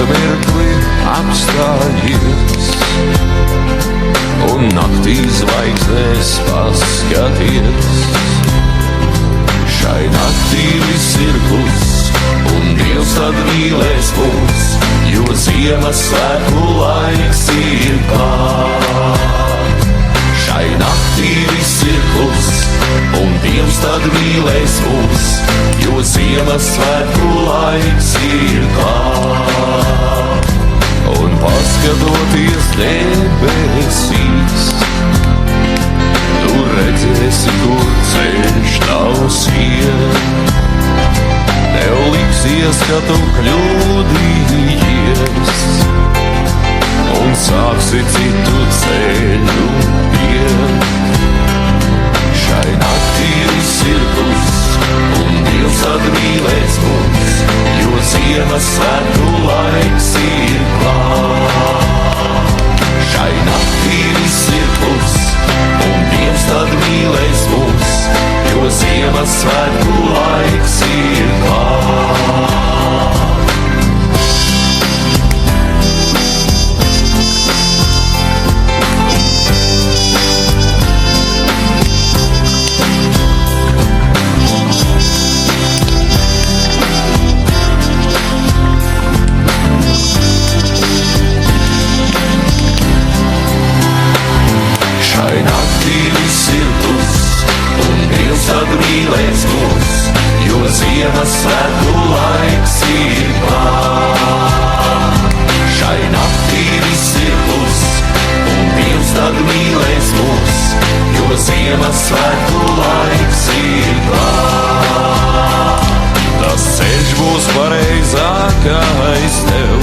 mirkli apstājies un naktī zvaigznēs paskaties. Šai naktī viss ir kluss un Dievs tad mīlēs mūs, jo Ziemassvētku laiks ir klāt. Šai naktī viss ir kluss un Dievs tad mīlēs mūs, jo Ziemassvētku laiks ir klāt. Un paskatoties debesīs, tu redzēsi, kur ceļš tavs iet. Tev liksies, ka tu kļūdījies un sāksi citu ceļu iet. Šai naktī viss ir kluss un Dievs atmīlēs mūs, jo Ziemassvētku laiks ir klāt. Šai naktī viss ir kluss un Dievs tad mīlēs mūs, jo Ziemassvētku laiks ir klāt. Mīlēs mūs, jo Ziemassvētku laiks ir klāt. Šai naktī viss ir kluss un Dievs tad mīlēs mūs, jo Ziemassvētku laiks ir klāt. Tas ceļš būs pareizākais tev,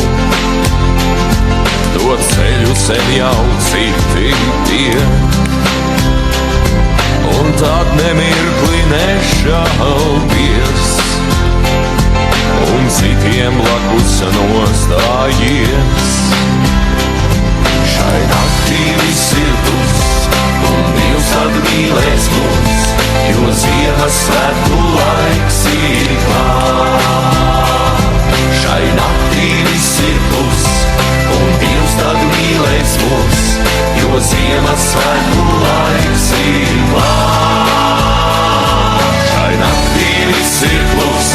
to ceļu sen jau citi tie. Un tad nemirkli nešaubies un citiem blakus nostājies. Šai naktī viss ir kluss un Dievs atmīlēs mūs, jo Ziemassvētku laiks ir klāt. Šai naktī viss ir kluss un Dievs tad mīlēs mūs, jo Ziemassvētku laiks ir klāt. Šai naktī viss ir kluss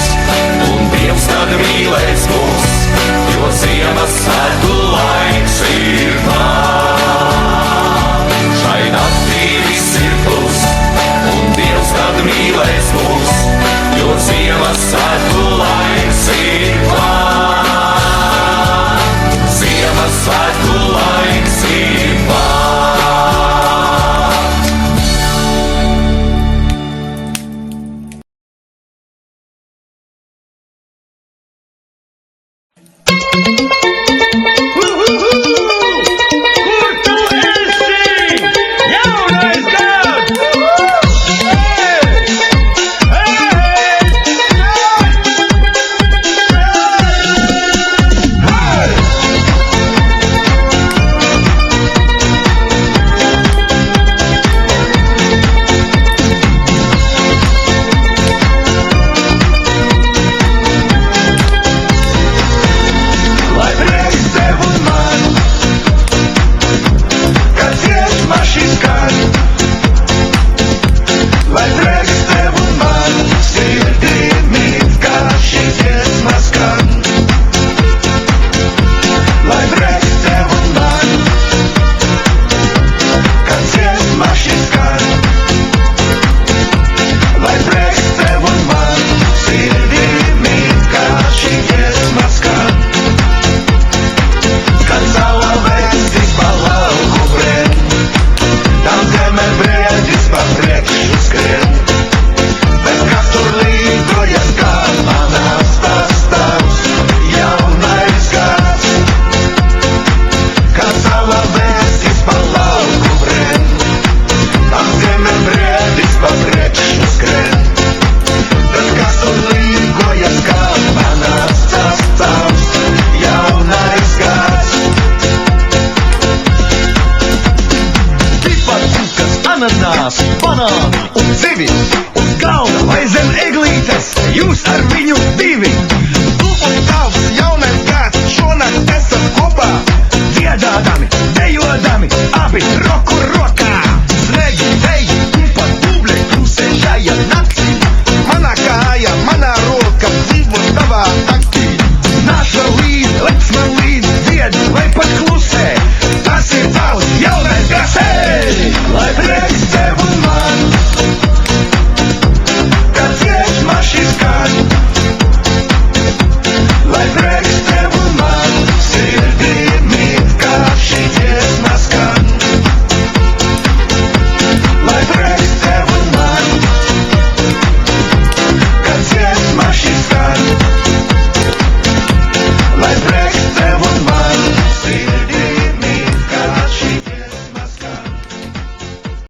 un Dievs tad mīlēs mūs, jo Ziemassvētku laiks ir klāt. Šai naktī viss ir kluss un Dievs tad mīlēs mūs, jo Ziemassvētku laiks ir klāt. Ziemassvētku laiks ir klāt. Banāni un zivis!